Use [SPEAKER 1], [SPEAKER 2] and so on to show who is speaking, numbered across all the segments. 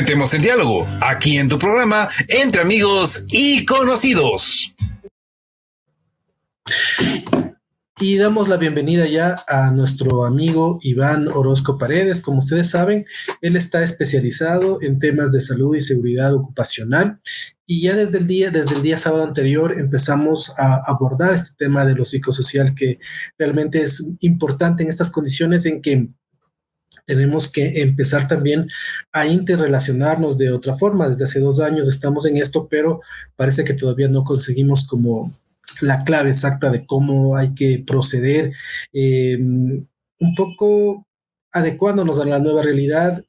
[SPEAKER 1] Entremos en diálogo, aquí en tu programa, Entre Amigos y Conocidos.
[SPEAKER 2] Y damos la bienvenida ya a nuestro amigo Iván Orozco Paredes. Como ustedes saben, él está especializado en temas de salud y seguridad ocupacional. Y ya desde el día sábado anterior empezamos a abordar este tema de lo psicosocial, que realmente es importante en estas condiciones en que tenemos que empezar también a interrelacionarnos de otra forma. Desde hace 2 años estamos en esto, pero parece que todavía no conseguimos como la clave exacta de cómo hay que proceder, un poco adecuándonos a la nueva realidad.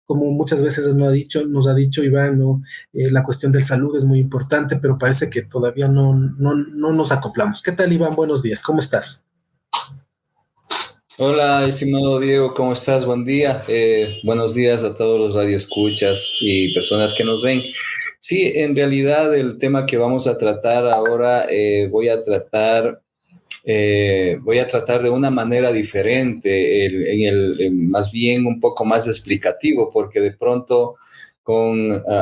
[SPEAKER 2] Como muchas veces nos ha dicho Iván, ¿no? La cuestión del salud es muy importante, pero parece que todavía no nos acoplamos. ¿Qué tal, Iván? Buenos días, ¿cómo estás?
[SPEAKER 3] Hola, estimado Diego, ¿cómo estás? Buen día. Buenos días a todos los radioescuchas y personas que nos ven. Sí, en realidad el tema que vamos a tratar ahora voy a tratar de una manera diferente, más bien un poco más explicativo, porque de pronto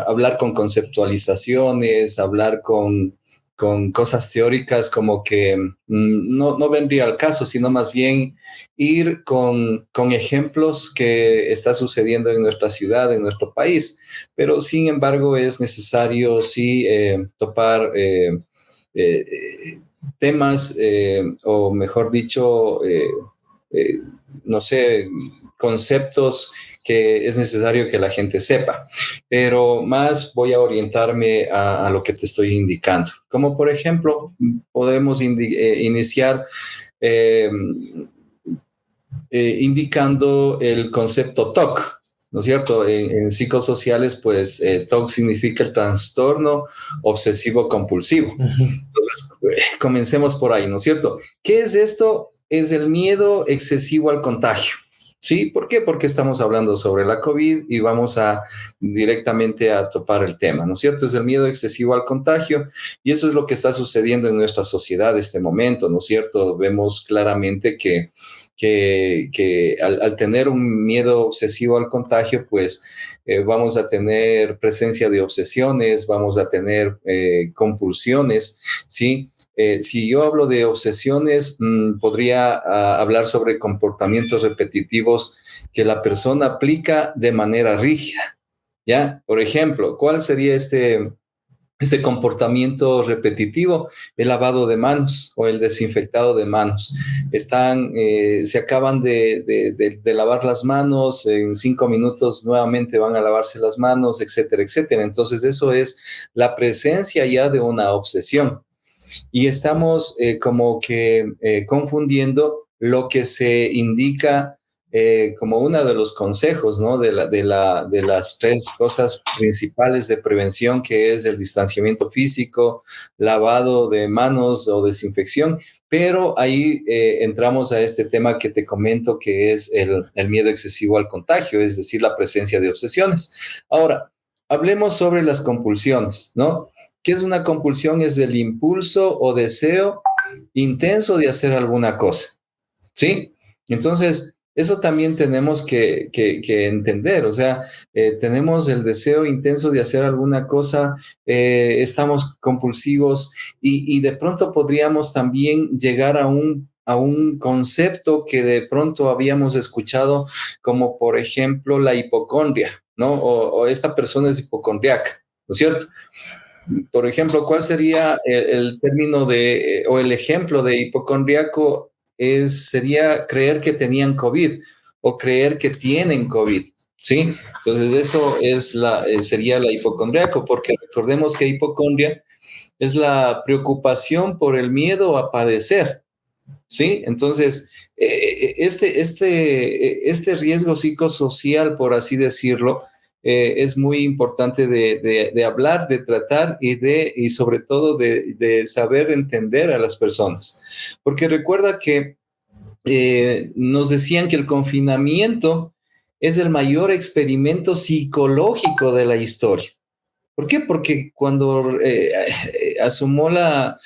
[SPEAKER 3] hablar con conceptualizaciones, hablar con cosas teóricas como que no vendría al caso, sino más bien ir con ejemplos que está sucediendo en nuestra ciudad, en nuestro país, pero sin embargo es necesario sí topar eh, temas, o mejor dicho, no sé, conceptos que es necesario que la gente sepa, pero más voy a orientarme a lo que te estoy indicando. Como por ejemplo, podemos iniciar eh, indicando el concepto TOC, ¿no es cierto? En psicosociales, pues TOC significa el trastorno obsesivo compulsivo. Entonces, comencemos por ahí, ¿no es cierto? ¿Qué es esto? Es el miedo excesivo al contagio. ¿Sí? ¿Por qué? Porque estamos hablando sobre la COVID y vamos directamente a topar el tema, ¿no es cierto? Es el miedo excesivo al contagio y eso es lo que está sucediendo en nuestra sociedad en este momento, ¿no es cierto? Vemos claramente que al tener un miedo obsesivo al contagio, pues vamos a tener presencia de obsesiones, vamos a tener compulsiones, ¿sí? Si yo hablo de obsesiones, podría hablar sobre comportamientos repetitivos que la persona aplica de manera rígida, ¿ya? Por ejemplo, ¿cuál sería este comportamiento repetitivo? El lavado de manos o el desinfectado de manos. Se acaban de lavar las manos, en 5 minutos nuevamente van a lavarse las manos, etcétera, etcétera. Entonces eso es la presencia ya de una obsesión. Y estamos como que confundiendo lo que se indica como uno de los consejos, ¿no? de las 3 cosas principales de prevención, que es el distanciamiento físico, lavado de manos o desinfección, pero ahí entramos a este tema que te comento, que es el miedo excesivo al contagio, es decir, la presencia de obsesiones. Ahora, hablemos sobre las compulsiones, ¿no? ¿Qué es una compulsión? Es el impulso o deseo intenso de hacer alguna cosa, ¿sí? Entonces, eso también tenemos que entender, o sea, tenemos el deseo intenso de hacer alguna cosa, estamos compulsivos y de pronto podríamos también llegar a un concepto que de pronto habíamos escuchado, como por ejemplo la hipocondria, ¿no? O esta persona es hipocondriaca, ¿no es cierto? Por ejemplo, ¿cuál sería el término o el ejemplo de hipocondriaco? Sería creer que tenían COVID o creer que tienen COVID, ¿sí? Entonces eso sería la hipocondriaco, porque recordemos que hipocondria es la preocupación por el miedo a padecer, ¿sí? Entonces, este riesgo psicosocial, por así decirlo, es muy importante de hablar, de tratar y sobre todo de saber entender a las personas. Porque recuerda que nos decían que el confinamiento es el mayor experimento psicológico de la historia. ¿Por qué? Porque cuando asomó la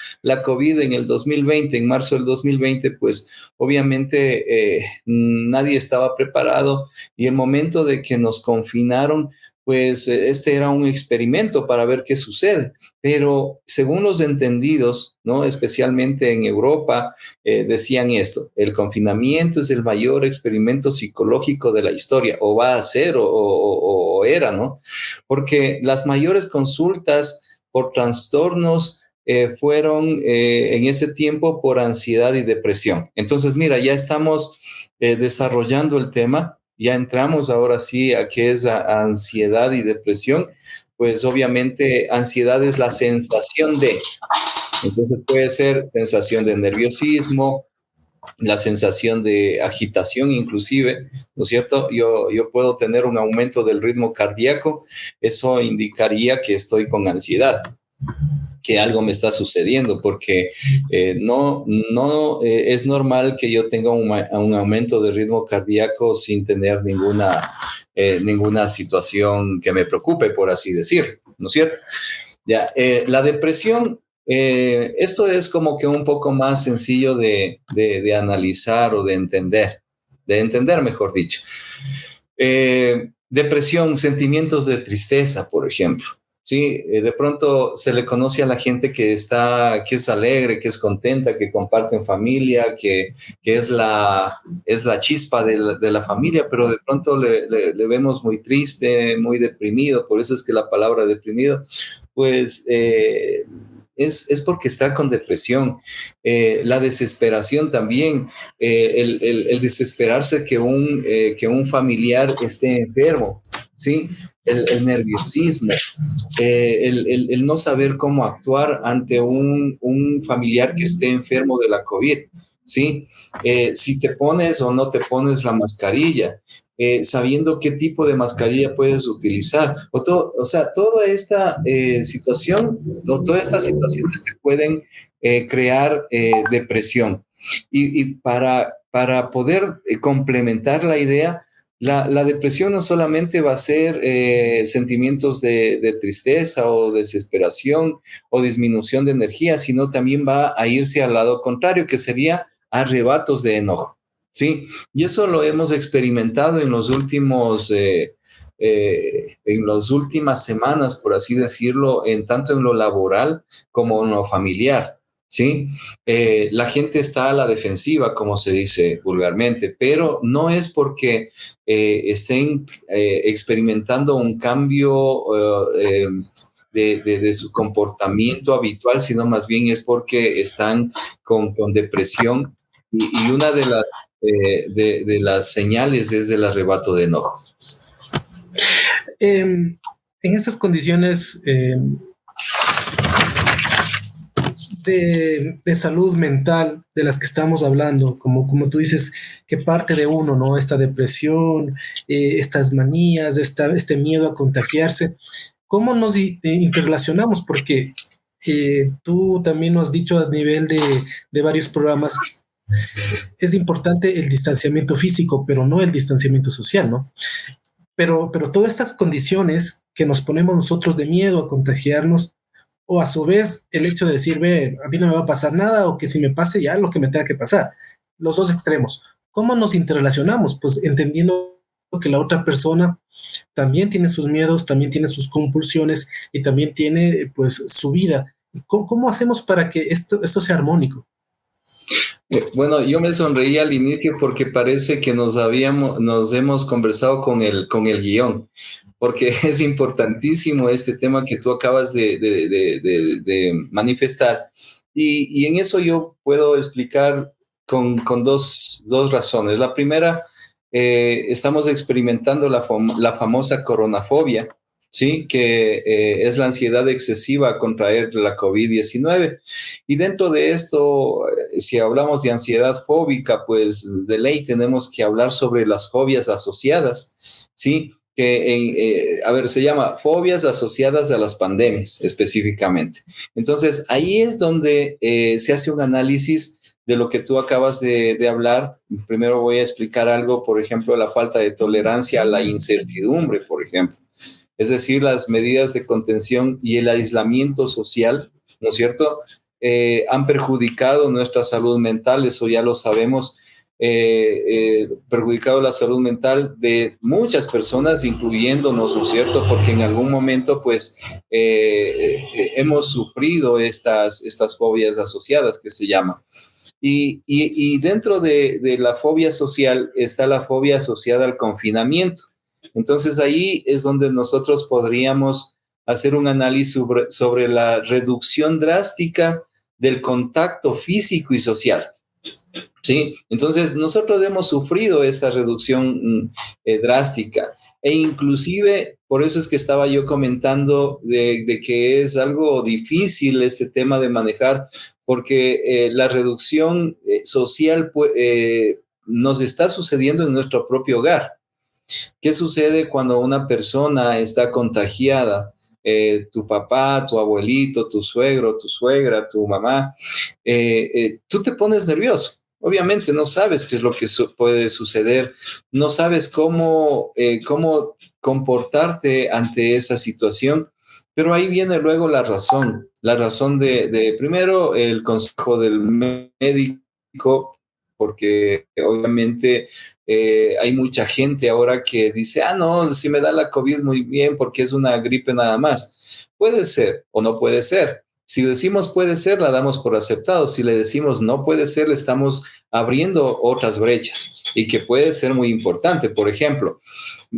[SPEAKER 3] COVID en el 2020, en marzo del 2020, pues obviamente nadie estaba preparado y el momento de que nos confinaron, pues este era un experimento para ver qué sucede. Pero según los entendidos, ¿no? Especialmente en Europa, decían esto: el confinamiento es el mayor experimento psicológico de la historia, o va a ser, o era, ¿no? Porque las mayores consultas por trastornos fueron en ese tiempo por ansiedad y depresión. Entonces, mira, ya estamos desarrollando el tema, ya entramos ahora sí a qué es ansiedad y depresión. Pues obviamente ansiedad es la sensación de, entonces puede ser sensación de nerviosismo, la sensación de agitación inclusive, ¿no es cierto? Yo puedo tener un aumento del ritmo cardíaco, eso indicaría que estoy con ansiedad, que algo me está sucediendo, porque no es normal que yo tenga un aumento de ritmo cardíaco sin tener ninguna situación que me preocupe, por así decir, ¿no es cierto? Ya, la depresión, esto es como que un poco más sencillo de analizar o de entender, mejor dicho. Depresión, sentimientos de tristeza, por ejemplo. Sí, de pronto se le conoce a la gente que es alegre, que es contenta, que comparte en familia, que es la chispa de la familia, pero de pronto le vemos muy triste, muy deprimido. Por eso es que la palabra deprimido, pues es porque está con depresión. La desesperación también, el desesperarse que un familiar esté enfermo, ¿sí? El nerviosismo, el no saber cómo actuar ante un familiar que esté enfermo de la COVID, ¿sí? Si te pones o no te pones la mascarilla, sabiendo qué tipo de mascarilla puedes utilizar, o sea, toda esta situación, todas estas situaciones te pueden crear depresión. Y para poder complementar la idea, la depresión no solamente va a ser sentimientos de tristeza o desesperación o disminución de energía, sino también va a irse al lado contrario, que sería arrebatos de enojo, ¿sí? Y eso lo hemos experimentado en las últimas semanas, por así decirlo, tanto en lo laboral como en lo familiar. ¿Sí? La gente está a la defensiva, como se dice vulgarmente, pero no es porque estén experimentando un cambio de su comportamiento habitual, sino más bien es porque están con depresión y una de las señales es el arrebato de enojo.
[SPEAKER 2] En estas condiciones de salud mental de las que estamos hablando, como tú dices, que parte de uno, ¿no? Esta depresión, estas manías, este miedo a contagiarse. ¿Cómo nos interrelacionamos? Porque tú también nos has dicho a nivel de varios programas, es importante el distanciamiento físico, pero no el distanciamiento social, ¿no? Pero todas estas condiciones que nos ponemos nosotros de miedo a contagiarnos, o a su vez el hecho de decir, ve, a mí no me va a pasar nada, o que si me pase ya lo que me tenga que pasar. Los dos extremos. ¿Cómo nos interrelacionamos? Pues entendiendo que la otra persona también tiene sus miedos, también tiene sus compulsiones y también tiene pues su vida. ¿Cómo hacemos para que esto sea armónico?
[SPEAKER 3] Bueno, yo me sonreí al inicio porque parece que nos hemos conversado con el guión, porque es importantísimo este tema que tú acabas de manifestar. Y en eso yo puedo explicar con dos razones. La primera, estamos experimentando la famosa coronafobia, ¿sí? Que es la ansiedad excesiva a contraer la COVID-19. Y dentro de esto, si hablamos de ansiedad fóbica, pues de ley tenemos que hablar sobre las fobias asociadas, ¿sí? Que, se llama fobias asociadas a las pandemias específicamente. Entonces, ahí es donde se hace un análisis de lo que tú acabas de hablar. Primero voy a explicar algo, por ejemplo, la falta de tolerancia a la incertidumbre, por ejemplo. Es decir, las medidas de contención y el aislamiento social, ¿no es cierto?, han perjudicado nuestra salud mental, eso ya lo sabemos. perjudicado la salud mental de muchas personas, incluyéndonos, ¿no es cierto? Porque en algún momento, pues, hemos sufrido estas fobias asociadas que se llaman. Y dentro de la fobia social está la fobia asociada al confinamiento. Entonces ahí es donde nosotros podríamos hacer un análisis sobre la reducción drástica del contacto físico y social. ¿Sí? Entonces nosotros hemos sufrido esta reducción drástica e inclusive por eso es que estaba yo comentando de que es algo difícil este tema de manejar porque la reducción social nos está sucediendo en nuestro propio hogar. ¿Qué sucede cuando una persona está contagiada? Tu papá, tu abuelito, tu suegro, tu suegra, tu mamá, tú te pones nervioso. Obviamente no sabes qué es lo que puede suceder, no sabes cómo comportarte ante esa situación, pero ahí viene luego la razón de primero el consejo del médico, porque obviamente hay mucha gente ahora que dice, no, si me da la COVID muy bien porque es una gripe nada más. Puede ser o no puede ser. Si decimos puede ser, la damos por aceptado. Si le decimos no puede ser, le estamos abriendo otras brechas y que puede ser muy importante. Por ejemplo,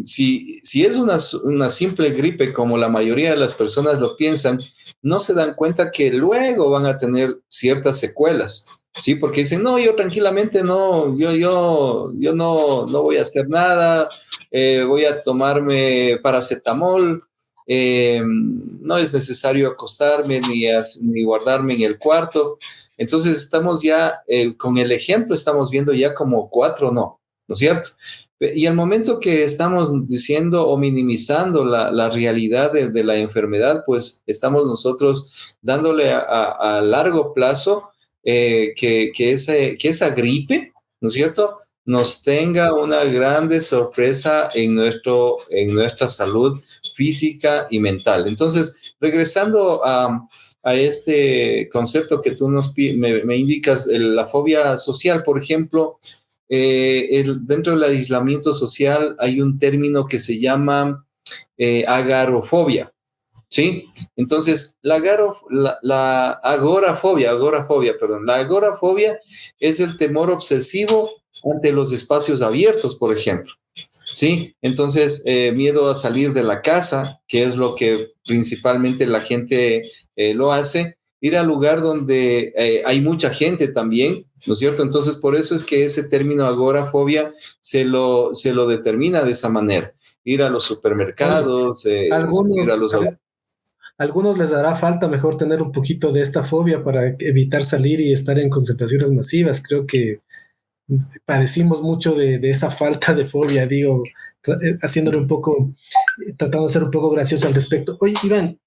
[SPEAKER 3] si es una simple gripe como la mayoría de las personas lo piensan, no se dan cuenta que luego van a tener ciertas secuelas. Sí, porque dicen, no, yo tranquilamente no, yo no voy a hacer nada, voy a tomarme paracetamol, no es necesario acostarme ni guardarme en el cuarto. Entonces estamos ya, con el ejemplo, estamos viendo ya como 4 ¿no es cierto? Y al momento que estamos diciendo o minimizando la realidad de la enfermedad, pues estamos nosotros dándole a largo plazo que esa gripe, ¿no es cierto?, nos tenga una grande sorpresa en nuestra salud física y mental. Entonces, regresando a este concepto que tú me indicas, la fobia social, por ejemplo, dentro del aislamiento social hay un término que se llama agorafobia. ¿Sí? Entonces, la agorafobia es el temor obsesivo ante los espacios abiertos, por ejemplo. ¿Sí? Entonces, miedo a salir de la casa, que es lo que principalmente la gente lo hace, ir al lugar donde hay mucha gente también, ¿no es cierto? Entonces, por eso es que ese término agorafobia se lo determina de esa manera. Ir a los supermercados, ir a los...
[SPEAKER 2] Algunos les dará falta mejor tener un poquito de esta fobia para evitar salir y estar en concentraciones masivas. Creo que padecimos mucho de esa falta de fobia, digo, haciéndole un poco, tratando de ser un poco gracioso al respecto. Oye, Iván,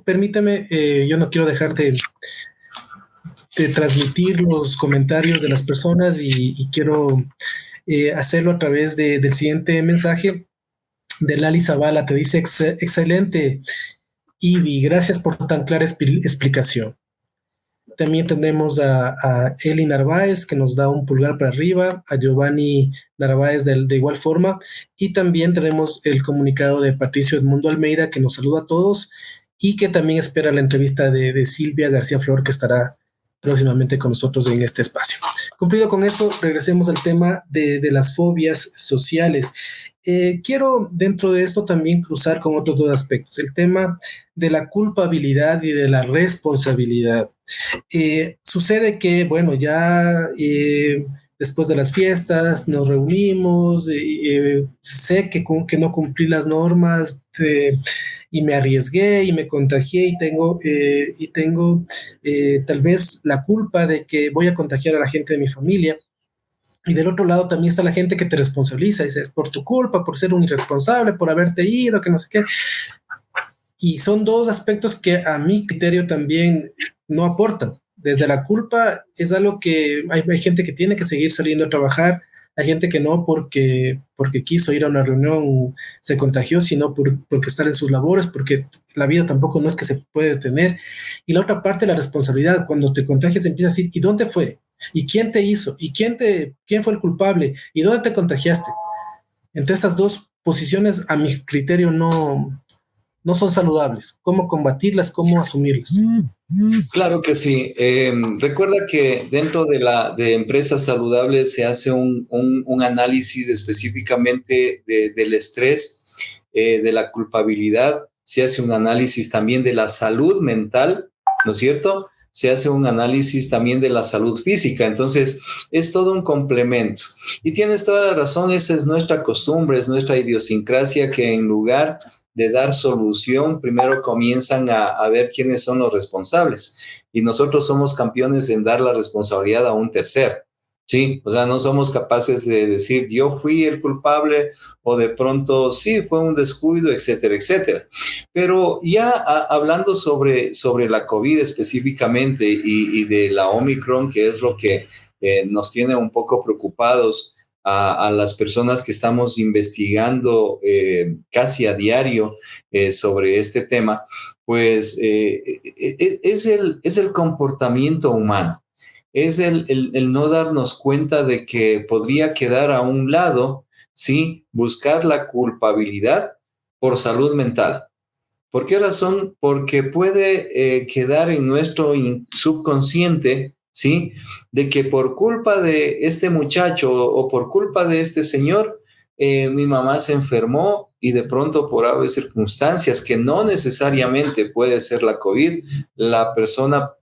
[SPEAKER 2] permítame, yo no quiero dejar de transmitir los comentarios de las personas y quiero hacerlo a través del siguiente mensaje. De Lali Zavala, te dice, excelente, Ivy, gracias por tan clara explicación. También tenemos a Eli Narváez, que nos da un pulgar para arriba, a Giovanni Narváez de igual forma, y también tenemos el comunicado de Patricio Edmundo Almeida, que nos saluda a todos, y que también espera la entrevista de Silvia García Flor, que estará próximamente con nosotros en este espacio. Cumplido con eso, regresemos al tema de las fobias sociales. Quiero dentro de esto también cruzar con otros 2 aspectos, el tema de la culpabilidad y de la responsabilidad. Sucede que, bueno, ya después de las fiestas nos reunimos, sé que no cumplí las normas y me arriesgué y me contagié y tengo tal vez la culpa de que voy a contagiar a la gente de mi familia. Y del otro lado también está la gente que te responsabiliza, dice, por tu culpa, por ser un irresponsable, por haberte ido, que no sé qué. Y son 2 aspectos que a mi criterio también no aportan. Desde la culpa es algo que hay gente que tiene que seguir saliendo a trabajar, hay gente que no porque quiso ir a una reunión, se contagió, sino porque está en sus labores, porque la vida tampoco no es que se puede detener. Y la otra parte, la responsabilidad, cuando te contagias empiezas a decir, ¿y dónde fue? ¿Y quién te hizo? ¿Y quién fue el culpable? ¿Y dónde te contagiaste? Entre esas dos posiciones, a mi criterio, no son saludables. ¿Cómo combatirlas? ¿Cómo asumirlas?
[SPEAKER 3] Claro que sí. Recuerda que dentro de empresas saludables se hace un análisis específicamente del estrés, de la culpabilidad, se hace un análisis también de la salud mental, ¿no es cierto? Se hace un análisis también de la salud física. Entonces, es todo un complemento. Y tienes toda la razón, esa es nuestra costumbre, es nuestra idiosincrasia, que en lugar de dar solución, primero comienzan a ver quiénes son los responsables. Y nosotros somos campeones en dar la responsabilidad a un tercero, ¿sí? O sea, no somos capaces de decir, yo fui el culpable, o de pronto, sí, fue un descuido, etcétera, etcétera. Pero ya hablando sobre la COVID específicamente y de la Omicron, que es lo que nos tiene un poco preocupados, a las personas que estamos investigando casi a diario sobre este tema, pues es el comportamiento humano, es el no darnos cuenta de que podría quedar a un lado, ¿sí? Buscar la culpabilidad por salud mental. ¿Por qué razón? Porque puede quedar en nuestro subconsciente, ¿sí? De que por culpa de este muchacho o por culpa de este señor, mi mamá se enfermó y de pronto por haber circunstancias que no necesariamente puede ser la COVID, la persona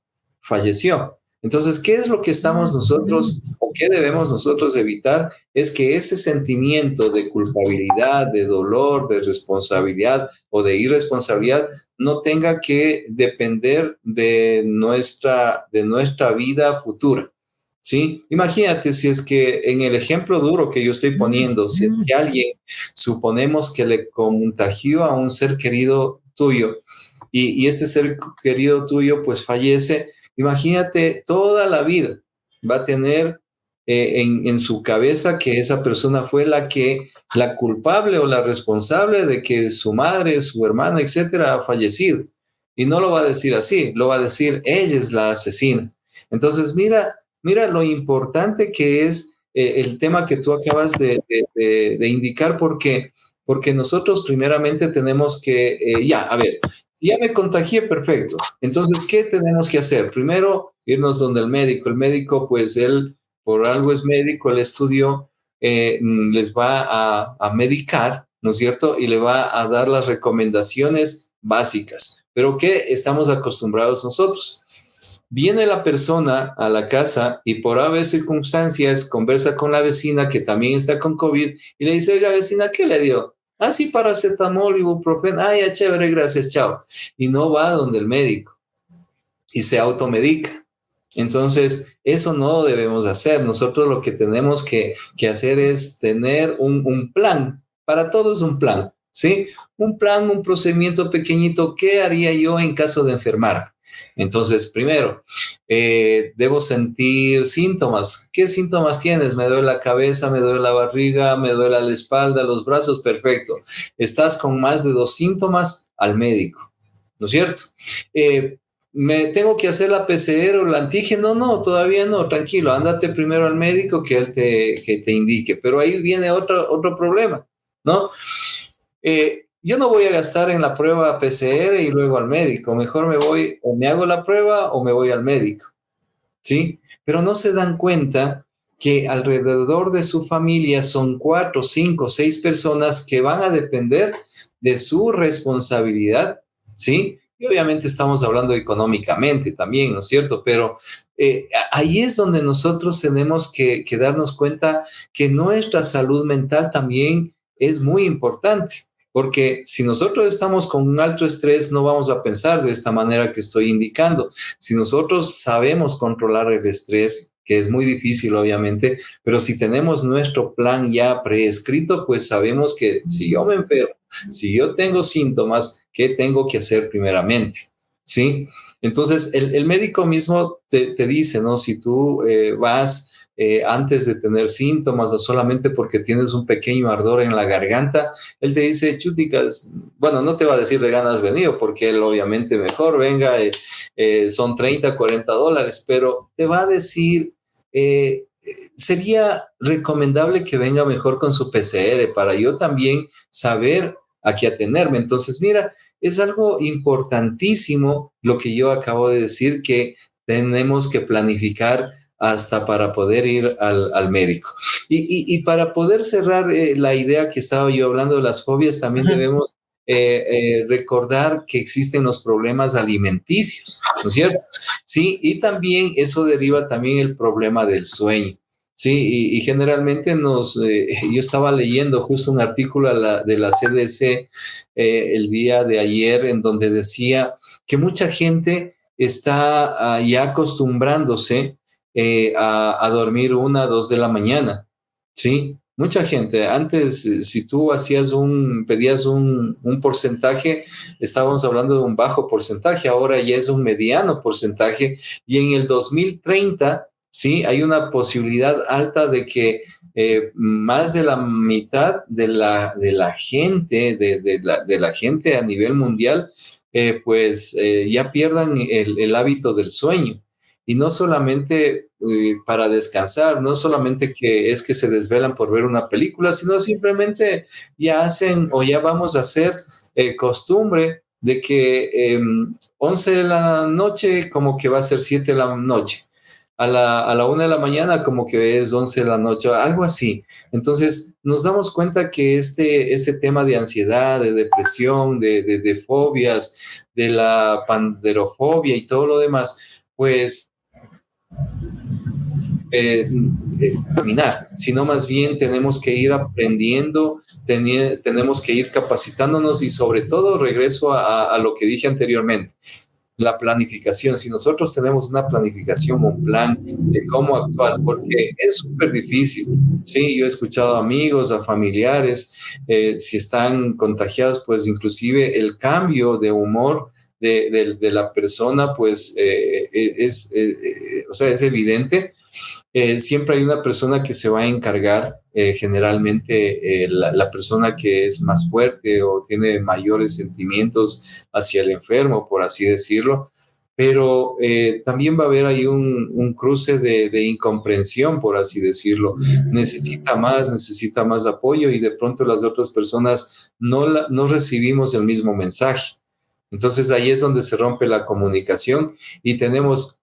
[SPEAKER 3] falleció. Entonces, ¿qué es lo que estamos nosotros o qué debemos nosotros evitar? Es que ese sentimiento de culpabilidad, de dolor, de responsabilidad o de irresponsabilidad no tenga que depender de nuestra vida futura, ¿sí? Imagínate si es que en el ejemplo duro que yo estoy poniendo, si es que alguien, suponemos que le contagió a un ser querido tuyo y este ser querido tuyo pues fallece. Imagínate, toda la vida va a tener en su cabeza que esa persona fue la culpable o la responsable de que su madre, su hermana, etcétera, ha fallecido. Y no lo va a decir así, lo va a decir, ella es la asesina. Entonces, mira lo importante que es el tema que tú acabas de indicar, porque nosotros primeramente tenemos que, a ver, ya me contagié, perfecto. Entonces, ¿qué tenemos que hacer? Primero, irnos donde el médico. El médico, pues él, por algo es médico, él estudió, les va a medicar, ¿no es cierto? Y le va a dar las recomendaciones básicas. Pero ¿qué estamos acostumbrados nosotros? Viene la persona a la casa y por haber circunstancias conversa con la vecina que también está con COVID y le dice, oiga, vecina, ¿qué le dio? Ah, sí, paracetamol, ibuprofeno. Ah, ya, chévere, gracias, chao. Y no va donde el médico y se automedica. Entonces, eso no debemos hacer. Nosotros lo que tenemos que hacer es tener un plan. Para todo es un plan, ¿sí? Un plan, un procedimiento pequeñito. ¿Qué haría yo en caso de enfermar? Entonces, primero, debo sentir síntomas. ¿Qué síntomas tienes? Me duele la cabeza, me duele la barriga, me duele la espalda, los brazos, perfecto. Estás con más de 2 síntomas, al médico, ¿no es cierto? ¿Me tengo que hacer la PCR o el antígeno? No, todavía no, tranquilo, ándate primero al médico que él te indique. Pero ahí viene otro problema, ¿no? Yo no voy a gastar en la prueba PCR y luego al médico. Mejor me voy, o me hago la prueba o me voy al médico, ¿sí? Pero no se dan cuenta que alrededor de su familia son 4, 5, 6 personas que van a depender de su responsabilidad, ¿sí? Y obviamente estamos hablando económicamente también, ¿no es cierto? Pero ahí es donde nosotros tenemos que darnos cuenta que nuestra salud mental también es muy importante. Porque si nosotros estamos con un alto estrés, no vamos a pensar de esta manera que estoy indicando. Si nosotros sabemos controlar el estrés, que es muy difícil obviamente, pero si tenemos nuestro plan ya preescrito, pues sabemos que si yo me enfermo, si yo tengo síntomas, ¿qué tengo que hacer primeramente? ¿Sí? Entonces, el médico mismo te dice, ¿no? Si tú vas antes de tener síntomas o solamente porque tienes un pequeño ardor en la garganta, él te dice, chuticas, bueno, no te va a decir de ganas venido porque él obviamente mejor venga, son $30, $40, pero te va a decir sería recomendable que venga mejor con su PCR para yo también saber a qué atenerme. Entonces, mira, es algo importantísimo lo que yo acabo de decir, que tenemos que planificar hasta para poder ir al médico. Y para poder cerrar la idea que estaba yo hablando de las fobias, también debemos recordar que existen los problemas alimenticios, ¿no es cierto? Sí, y también eso deriva también el problema del sueño. Sí, y generalmente yo estaba leyendo justo un artículo de la CDC el día de ayer, en donde decía que mucha gente está ya acostumbrándose a dormir 1, 2 de la mañana, ¿sí? Mucha gente, antes, si tú pedías un porcentaje, estábamos hablando de un bajo porcentaje, ahora ya es un mediano porcentaje, y en el 2030, sí, hay una posibilidad alta de que más de la mitad de la gente, de la gente a nivel mundial, ya pierdan el hábito del sueño. Y no solamente para descansar, no solamente que se desvelan por ver una película, sino simplemente ya hacen o ya vamos a hacer costumbre de que 11 de la noche como que va a ser 7 de la noche. A la 1 de la mañana como que es 11 de la noche, algo así. Entonces nos damos cuenta que este tema de ansiedad, de depresión, de fobias, de la panderofobia y todo lo demás, pues caminar, sino más bien tenemos que ir aprendiendo, tenemos que ir capacitándonos y sobre todo regreso a lo que dije anteriormente, la planificación. Si nosotros tenemos una planificación, un plan de cómo actuar, porque es súper difícil, sí, yo he escuchado a amigos, a familiares, si están contagiados, pues inclusive el cambio de humor de la persona, pues o sea, es evidente. Siempre hay una persona que se va a encargar, generalmente la persona que es más fuerte o tiene mayores sentimientos hacia el enfermo, por así decirlo, pero también va a haber ahí un cruce de incomprensión, por así decirlo. Necesita más apoyo y de pronto las otras personas no recibimos el mismo mensaje. Entonces ahí es donde se rompe la comunicación y tenemos,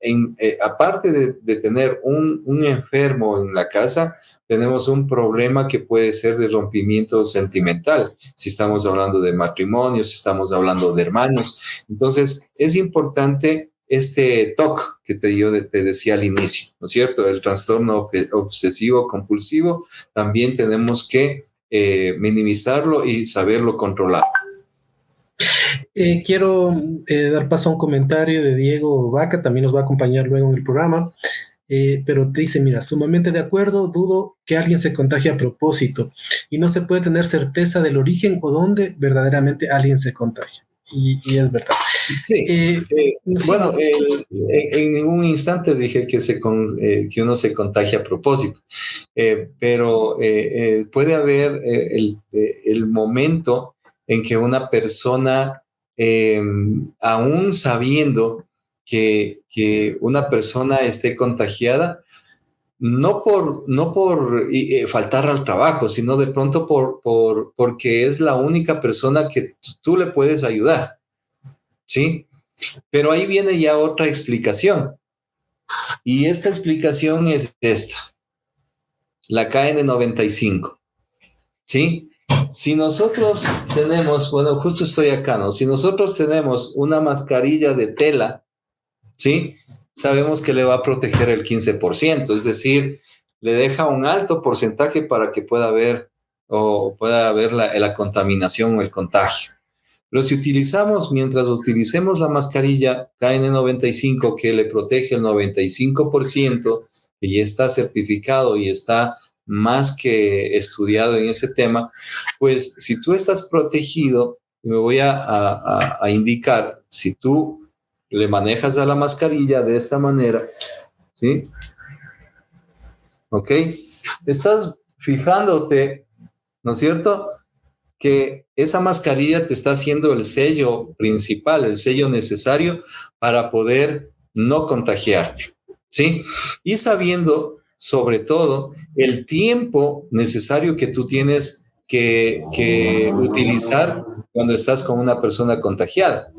[SPEAKER 3] aparte de tener un enfermo en la casa, tenemos un problema que puede ser de rompimiento sentimental, si estamos hablando de matrimonio, si estamos hablando de hermanos. Entonces es importante este TOC que yo te decía al inicio, ¿no es cierto? El trastorno obsesivo compulsivo, también tenemos que minimizarlo y saberlo controlar.
[SPEAKER 2] Quiero dar paso a un comentario de Diego Vaca, también nos va a acompañar luego en el programa, pero te dice, mira, sumamente de acuerdo, dudo que alguien se contagie a propósito y no se puede tener certeza del origen o dónde verdaderamente alguien se contagia. Y es verdad.
[SPEAKER 3] Sí. Bueno, en ningún instante dije que uno se contagia a propósito, pero puede haber el momento en que una persona, aún sabiendo que una persona esté contagiada, no por faltar al trabajo, sino de pronto porque es la única persona que tú le puedes ayudar, ¿sí? Pero ahí viene ya otra explicación. Y esta explicación es esta, la KN95, ¿sí? Si nosotros tenemos, bueno, justo estoy acá, ¿no? Si nosotros tenemos una mascarilla de tela, ¿sí? Sabemos que le va a proteger el 15%, es decir, le deja un alto porcentaje para que pueda haber la contaminación o el contagio. Pero si mientras utilicemos la mascarilla KN95 que le protege el 95%, que ya está certificado y está más que estudiado en ese tema, pues si tú estás protegido, me voy a indicar, si tú le manejas a la mascarilla de esta manera, ¿sí? ¿Ok? Estás fijándote, ¿no es cierto?, que esa mascarilla te está haciendo el sello principal, el sello necesario para poder no contagiarte, ¿sí? Y sabiendo sobre todo, el tiempo necesario que tú tienes que utilizar cuando estás con una persona contagiada.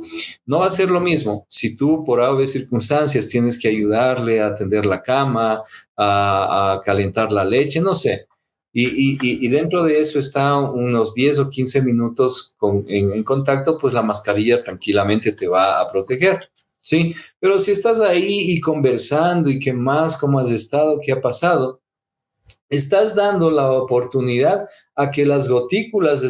[SPEAKER 3] No va a ser lo mismo si tú por A o B circunstancias tienes que ayudarle a tender la cama, a calentar la leche, no sé. Y dentro de eso está unos 10 o 15 minutos en contacto, pues la mascarilla tranquilamente te va a proteger, ¿sí? Pero si estás ahí y conversando y qué más, cómo has estado, qué ha pasado, estás dando la oportunidad a que las gotículas de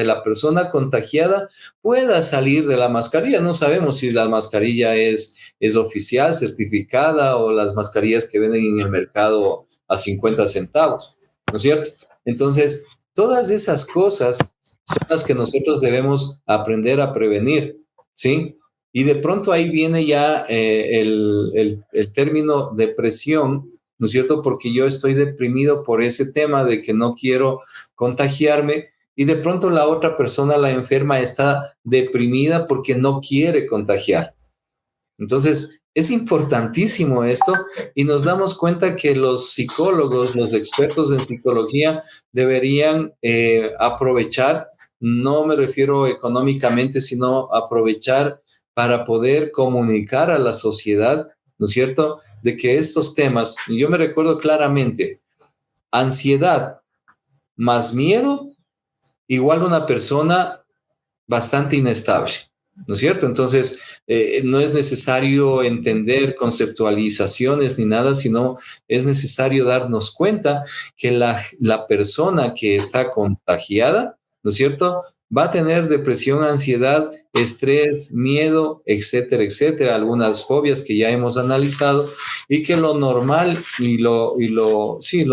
[SPEAKER 3] la persona contagiada pueda salir de la mascarilla. No sabemos si la mascarilla es oficial, certificada, o las mascarillas que venden en el mercado a 50 centavos, ¿no es cierto? Entonces, todas esas cosas son las que nosotros debemos aprender a prevenir, ¿sí? Y de pronto ahí viene ya el término depresión, ¿no es cierto? Porque yo estoy deprimido por ese tema de que no quiero contagiarme, y de pronto la otra persona, la enferma, está deprimida porque no quiere contagiar. Entonces, es importantísimo esto, y nos damos cuenta que los psicólogos, los expertos en psicología, deberían aprovechar, no me refiero económicamente, sino aprovechar para poder comunicar a la sociedad, ¿no es cierto?, de que estos temas, yo me recuerdo claramente, ansiedad más miedo igual a una persona bastante inestable, ¿no es cierto? Entonces, no es necesario entender conceptualizaciones ni nada, sino es necesario darnos cuenta que la persona que está contagiada, ¿no es cierto?, va a tener depresión, ansiedad, estrés, miedo, etcétera, etcétera, algunas fobias que ya hemos analizado, y que lo normal lo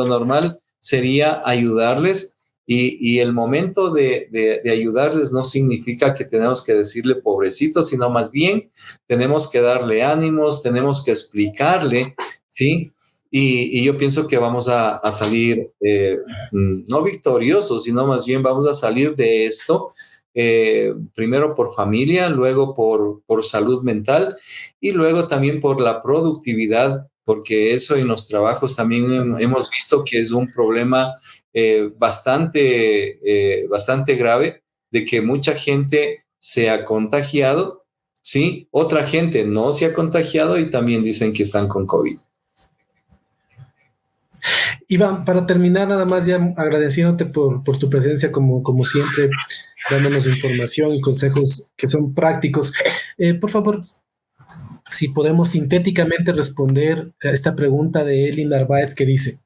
[SPEAKER 3] normal sería ayudarles. Y el momento de ayudarles no significa que tenemos que decirle pobrecito, sino más bien tenemos que darle ánimos, tenemos que explicarle, ¿sí? Y yo pienso que vamos a salir no victoriosos, sino más bien vamos a salir de esto, primero por familia, luego por salud mental, y luego también por la productividad, porque eso en los trabajos también hemos visto que es un problema bastante grave, de que mucha gente se ha contagiado, ¿sí? Otra gente no se ha contagiado y también dicen que están con COVID.
[SPEAKER 2] Iván, para terminar, nada más ya agradeciéndote por tu presencia como siempre, dándonos información y consejos que son prácticos. Por favor, si podemos sintéticamente responder a esta pregunta de Eli Narváez, que dice: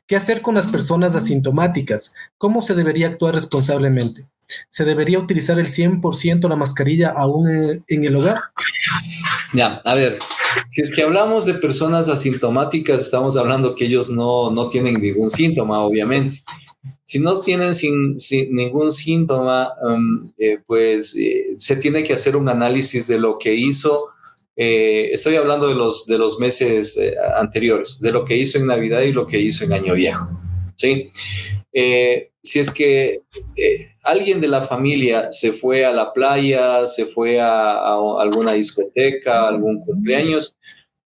[SPEAKER 2] ¿qué hacer con las personas asintomáticas? ¿Cómo se debería actuar responsablemente? ¿Se debería utilizar el 100% la mascarilla aún en el hogar?
[SPEAKER 3] Ya, a ver, si es que hablamos de personas asintomáticas, estamos hablando que ellos no tienen ningún síntoma, obviamente. Si no tienen sin ningún síntoma, se tiene que hacer un análisis de lo que hizo. Estoy hablando de los meses anteriores, de lo que hizo en Navidad y lo que hizo en Año Viejo, ¿sí? Si es que alguien de la familia se fue a la playa, se fue a alguna discoteca, algún cumpleaños,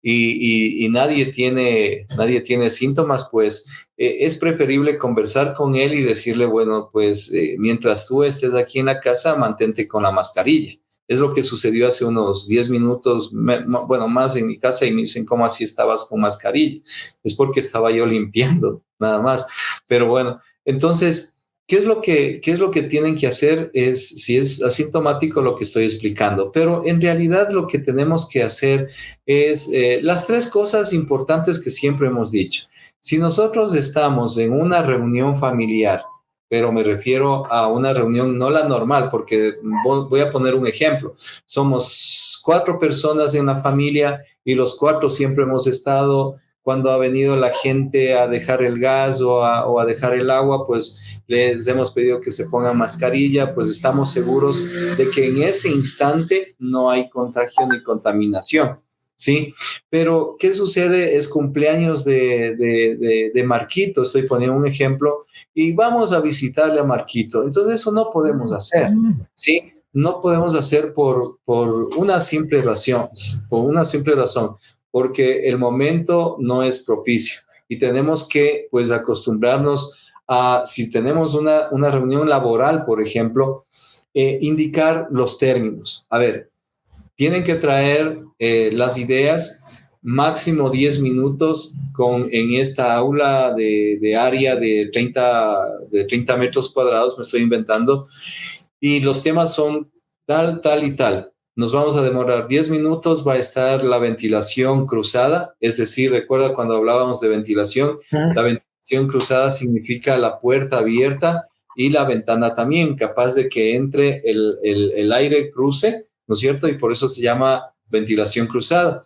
[SPEAKER 3] y nadie tiene síntomas, pues es preferible conversar con él y decirle, bueno, pues mientras tú estés aquí en la casa, mantente con la mascarilla. Es lo que sucedió hace unos 10 minutos, más en mi casa, y me dicen, ¿cómo así estabas con mascarilla? Es porque estaba yo limpiando, nada más. Pero bueno, entonces, ¿qué es lo que tienen que hacer? Si es asintomático, lo que estoy explicando. Pero en realidad lo que tenemos que hacer es las tres cosas importantes que siempre hemos dicho. Si nosotros estamos en una reunión familiar, pero me refiero a una reunión no la normal, porque voy a poner un ejemplo. Somos 4 personas en la familia y los 4 siempre hemos estado. Cuando ha venido la gente a dejar el gas o a dejar el agua, pues les hemos pedido que se pongan mascarilla, pues estamos seguros de que en ese instante no hay contagio ni contaminación, ¿sí? Pero, ¿qué sucede? Es cumpleaños de Marquito, estoy poniendo un ejemplo, y vamos a visitarle a Marquito. Entonces, eso no podemos hacer, ¿sí? No podemos hacer por una simple razón, porque el momento no es propicio. y tenemos que pues acostumbrarnos a, si tenemos una reunión laboral, por ejemplo, indicar los términos. A ver, tienen que traer las ideas, máximo 10 minutos en esta aula de área de 30 metros cuadrados, me estoy inventando, y los temas son tal, tal y tal. Nos vamos a demorar 10 minutos, va a estar la ventilación cruzada, es decir, recuerda cuando hablábamos de ventilación, la ventilación cruzada significa la puerta abierta y la ventana también, capaz de que entre el aire cruce, ¿no es cierto? Y por eso se llama ventilación cruzada.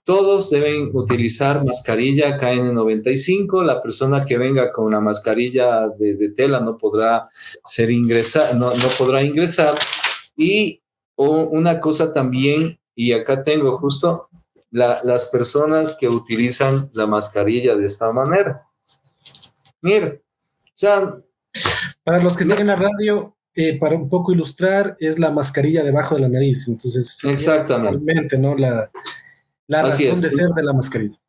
[SPEAKER 3] Todos deben utilizar mascarilla KN95. La persona que venga con una mascarilla de tela no podrá no podrá ingresar. Y una cosa también, y acá tengo justo las personas que utilizan la mascarilla de esta manera. Mira, o sea,
[SPEAKER 2] para los que están en la radio, para un poco ilustrar, es la mascarilla debajo de la nariz. Entonces,
[SPEAKER 3] exactamente,
[SPEAKER 2] realmente, ¿no? La razón de ser de la mascarilla.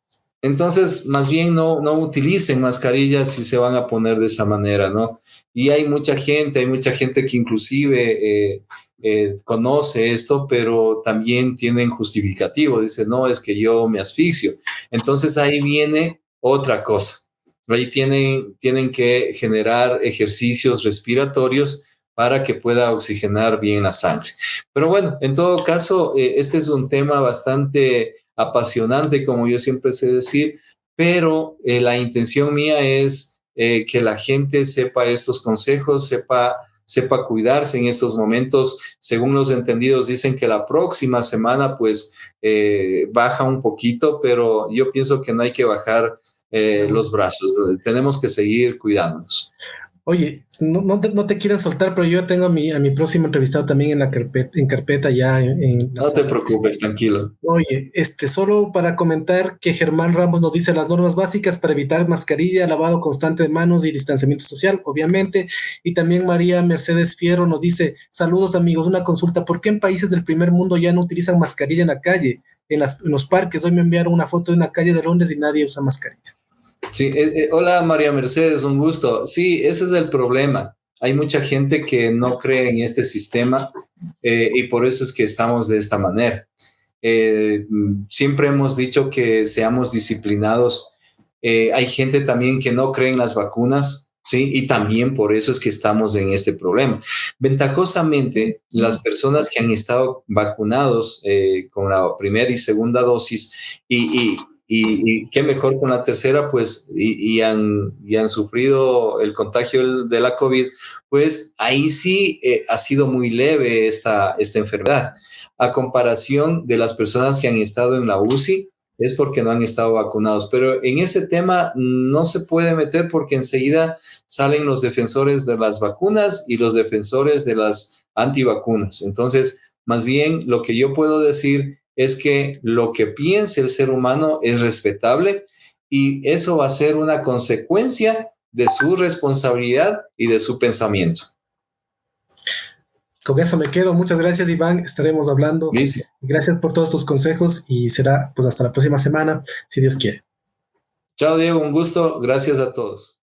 [SPEAKER 3] Entonces, más bien no utilicen mascarillas si se van a poner de esa manera, ¿no? Y hay mucha gente que inclusive conoce esto, pero también tienen justificativo. Dice, no, es que yo me asfixio. Entonces ahí viene otra cosa. Ahí tienen que generar ejercicios respiratorios para que pueda oxigenar bien la sangre. Pero bueno, en todo caso, este es un tema bastante apasionante, como yo siempre sé decir, pero la intención mía es que la gente sepa estos consejos, sepa cuidarse en estos momentos. Según los entendidos, dicen que la próxima semana pues baja un poquito, pero yo pienso que no hay que bajar los brazos. Tenemos que seguir cuidándonos.
[SPEAKER 2] Oye, no te quieren soltar, pero yo tengo a mi próximo entrevistado también en carpeta ya.
[SPEAKER 3] No te preocupes, tranquilo.
[SPEAKER 2] Oye, solo para comentar que Germán Ramos nos dice las normas básicas para evitar mascarilla, lavado constante de manos y distanciamiento social, obviamente. Y también María Mercedes Fierro nos dice, saludos amigos, una consulta, ¿por qué en países del primer mundo ya no utilizan mascarilla en la calle, en los parques? Hoy me enviaron una foto de una calle de Londres y nadie usa mascarilla.
[SPEAKER 3] Sí, hola María Mercedes, un gusto. Sí, ese es el problema. Hay mucha gente que no cree en este sistema y por eso es que estamos de esta manera. Siempre hemos dicho que seamos disciplinados. Hay gente también que no cree en las vacunas, ¿sí? Y también por eso es que estamos en este problema. Ventajosamente, las personas que han estado vacunados con la primera y segunda dosis y qué mejor con la tercera, pues, y han sufrido el contagio de la COVID, pues ahí sí ha sido muy leve esta enfermedad. A comparación de las personas que han estado en la UCI, es porque no han estado vacunados. Pero en ese tema no se puede meter porque enseguida salen los defensores de las vacunas y los defensores de las antivacunas. Entonces, más bien lo que yo puedo decir es que lo que piense el ser humano es respetable y eso va a ser una consecuencia de su responsabilidad y de su pensamiento.
[SPEAKER 2] Con eso me quedo. Muchas gracias, Iván. Estaremos hablando.
[SPEAKER 3] Listo.
[SPEAKER 2] Gracias por todos tus consejos y será pues hasta la próxima semana, si Dios quiere.
[SPEAKER 3] Chao, Diego. Un gusto. Gracias a todos.